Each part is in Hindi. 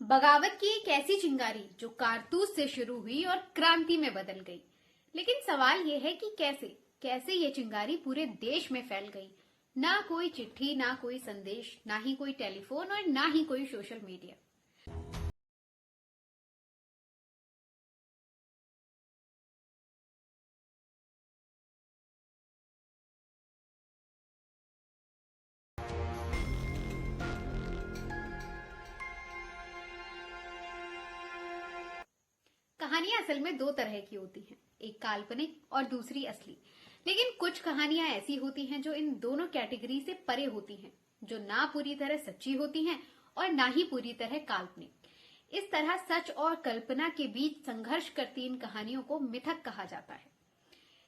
बगावत की एक ऐसी चिंगारी जो कारतूस से शुरू हुई और क्रांति में बदल गई। लेकिन सवाल ये है कि कैसे कैसे ये चिंगारी पूरे देश में फैल गई। ना कोई चिट्ठी, ना कोई संदेश, ना ही कोई टेलीफोन और ना ही कोई सोशल मीडिया। कहानियां असल में दो तरह की होती हैं, एक काल्पनिक और दूसरी असली। लेकिन कुछ कहानियां ऐसी होती हैं जो इन दोनों कैटेगरी से परे होती हैं, जो ना पूरी तरह सच्ची होती हैं और ना ही पूरी तरह काल्पनिक। इस तरह सच और कल्पना के बीच संघर्ष करती इन कहानियों को मिथक कहा जाता है।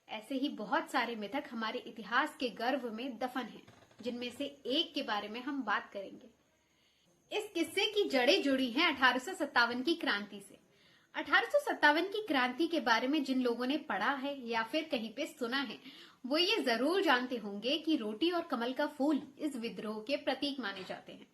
ऐसे ही बहुत सारे मिथक हमारे इतिहास के गर्भ में दफन हैं, जिनमें से एक के बारे में हम बात करेंगे। इस किस्से की जड़ें जुड़ी हैं 1857 की क्रांति से। 1857 की क्रांति के बारे में जिन लोगों ने पढ़ा है या फिर कहीं पे सुना है, वो ये जरूर जानते होंगे कि रोटी और कमल का फूल इस विद्रोह के प्रतीक माने जाते हैं।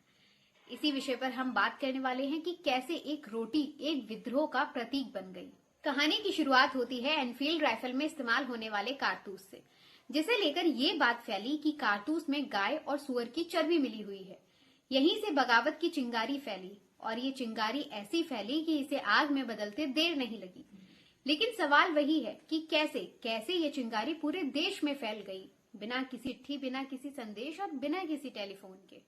इसी विषय पर हम बात करने वाले हैं कि कैसे एक रोटी एक विद्रोह का प्रतीक बन गई। कहानी की शुरुआत होती है एनफील्ड राइफल में इस्तेमाल होने वाले कारतूस से, जिसे लेकर ये बात फैली कि कारतूस में गाय और सुअर की चर्बी मिली हुई है। यहीं से बगावत की चिंगारी फैली और ये चिंगारी ऐसी फैली कि इसे आग में बदलते देर नहीं लगी। लेकिन सवाल वही है कि कैसे कैसे ये चिंगारी पूरे देश में फैल गई, बिना किसी चिट्ठी, बिना किसी संदेश और बिना किसी टेलीफोन के।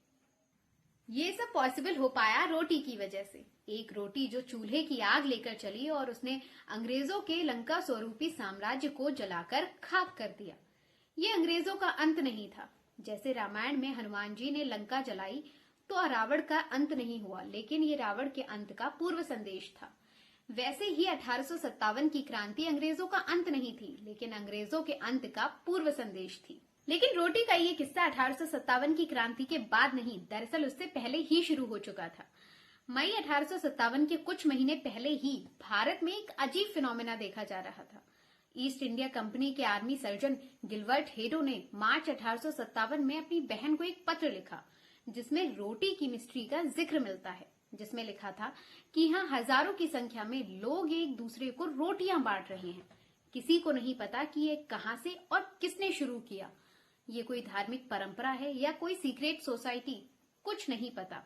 ये सब पॉसिबल हो पाया रोटी की वजह से। एक रोटी जो चूल्हे की आग लेकर चली और उसने अंग्रेजों के लंका स्वरूपी साम्राज्य को जलाकर खाक कर दिया। ये अंग्रेजों का अंत नहीं था। जैसे रामायण में हनुमान जी ने लंका जलाई तो रावण का अंत नहीं हुआ, लेकिन ये रावण के अंत का पूर्व संदेश था। वैसे ही 1857 की क्रांति अंग्रेजों का अंत नहीं थी, लेकिन अंग्रेजों के अंत का पूर्व संदेश थी। लेकिन रोटी का ये किस्सा 1857 की क्रांति के बाद नहीं, दरअसल उससे पहले ही शुरू हो चुका था। मई 1857 के कुछ महीने पहले ही भारत में एक अजीब फिनोमेना देखा जा रहा था। ईस्ट इंडिया कंपनी के आर्मी सर्जन गिलबर्ट हेडो ने मार्च 1857 में अपनी बहन को एक पत्र लिखा, जिसमें रोटी की मिस्ट्री का जिक्र मिलता है। जिसमें लिखा था कि यहाँ हजारों की संख्या में लोग एक दूसरे को रोटियां बांट रहे हैं। किसी को नहीं पता कि ये कहां से और किसने शुरू किया। ये कोई धार्मिक परंपरा है या कोई सीक्रेट सोसाइटी, कुछ नहीं पता।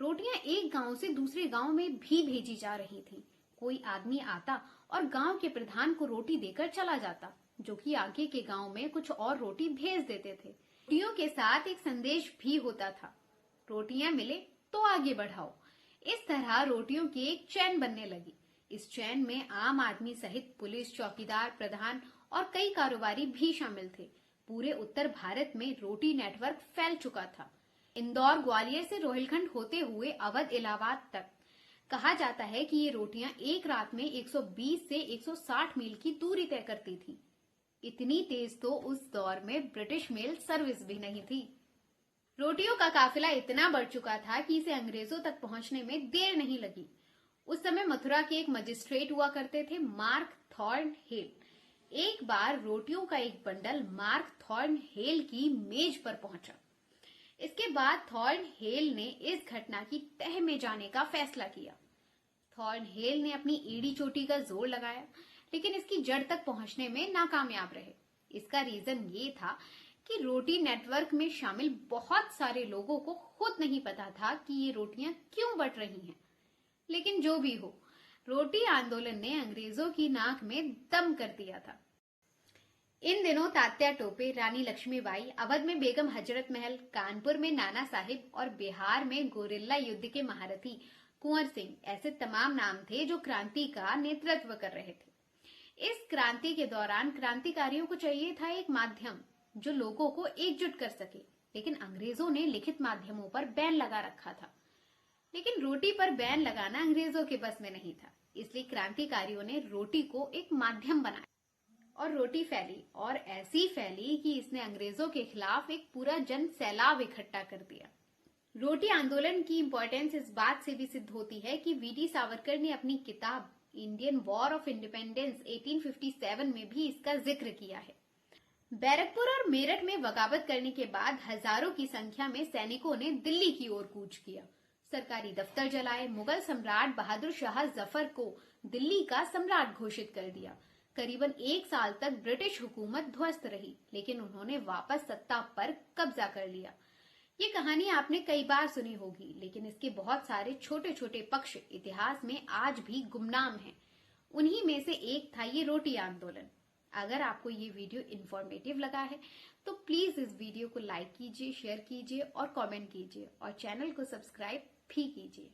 रोटियां एक गांव से दूसरे गांव में भी भेजी जा रही थी। कोई आदमी आता और गांव के प्रधान को रोटी देकर चला जाता, जो कि आगे के गांव में कुछ और रोटी भेज देते थे। रोटियों के साथ एक संदेश भी होता था, रोटियां मिले तो आगे बढ़ाओ। इस तरह रोटियों की एक चैन बनने लगी। इस चैन में आम आदमी सहित पुलिस, चौकीदार, प्रधान और कई कारोबारी भी शामिल थे। पूरे उत्तर भारत में रोटी नेटवर्क फैल चुका था। इंदौर, ग्वालियर से रोहिलखंड होते हुए अवध, इलाहाबाद तक। कहा जाता है कि ये रोटियां एक रात में 120 से 160 मील की दूरी तय करती थी। इतनी तेज तो उस दौर में ब्रिटिश मेल सर्विस भी नहीं थी। रोटियों का काफिला इतना बढ़ चुका था कि इसे अंग्रेजों तक पहुंचने में देर नहीं लगी। उस समय मथुरा के एक मजिस्ट्रेट हुआ करते थे, मार्क थॉर्न हेल। एक बार रोटियों का एक बंडल मार्क थॉर्न हेल की मेज पर पहुंचा। इसके बाद थॉर्न हेल ने इस घटना की तह में जाने का फैसला किया। थॉर्न हेल ने अपनी एड़ी चोटी का जोर लगाया, लेकिन इसकी जड़ तक पहुंचने में नाकामयाब रहे। इसका रीजन ये था कि रोटी नेटवर्क में शामिल बहुत सारे लोगों को खुद नहीं पता था कि ये रोटियां क्यों बट रही हैं। लेकिन जो भी हो, रोटी आंदोलन ने अंग्रेजों की नाक में दम कर दिया था। इन दिनों तात्या टोपे, रानी लक्ष्मीबाई, अवध में बेगम हजरत महल, कानपुर में नाना साहिब और बिहार में गोरिल्ला युद्ध के महारथी कुंवर सिंह, ऐसे तमाम नाम थे जो क्रांति का नेतृत्व कर रहे थे। इस क्रांति के दौरान क्रांतिकारियों को चाहिए था एक माध्यम जो लोगों को एकजुट कर सके, लेकिन अंग्रेजों ने लिखित माध्यमों पर बैन लगा रखा था। लेकिन रोटी पर बैन लगाना अंग्रेजों के बस में नहीं था, इसलिए क्रांतिकारियों ने रोटी को एक माध्यम बनाया और रोटी फैली, और ऐसी फैली कि इसने अंग्रेजों के खिलाफ एक पूरा जन सैलाब इकट्ठा कर दिया। रोटी आंदोलन की इंपॉर्टेंस इस बात से भी सिद्ध होती है कि वीडी सावरकर ने अपनी किताब इंडियन वॉर ऑफ इंडिपेंडेंस 1857 में भी इसका जिक्र किया है। बैरकपुर और मेरठ में बगावत करने के बाद हजारों की संख्या में सैनिकों ने दिल्ली की ओर कूच किया। सरकारी दफ्तर जलाए, मुगल सम्राट बहादुर शाह जफर को दिल्ली का सम्राट घोषित कर दिया। करीबन 1 साल तक ब्रिटिश हुकूमत ध्वस्त रही, लेकिन उन्होंने वापस सत्ता पर कब्जा कर लिया। ये कहानी आपने कई बार सुनी होगी, लेकिन इसके बहुत सारे छोटे छोटे पक्ष इतिहास में आज भी गुमनाम हैं। उन्हीं में से एक था ये रोटी आंदोलन। अगर आपको ये वीडियो इन्फॉर्मेटिव लगा है तो प्लीज इस वीडियो को लाइक कीजिए, शेयर कीजिए और कमेंट कीजिए और चैनल को सब्सक्राइब भी कीजिए।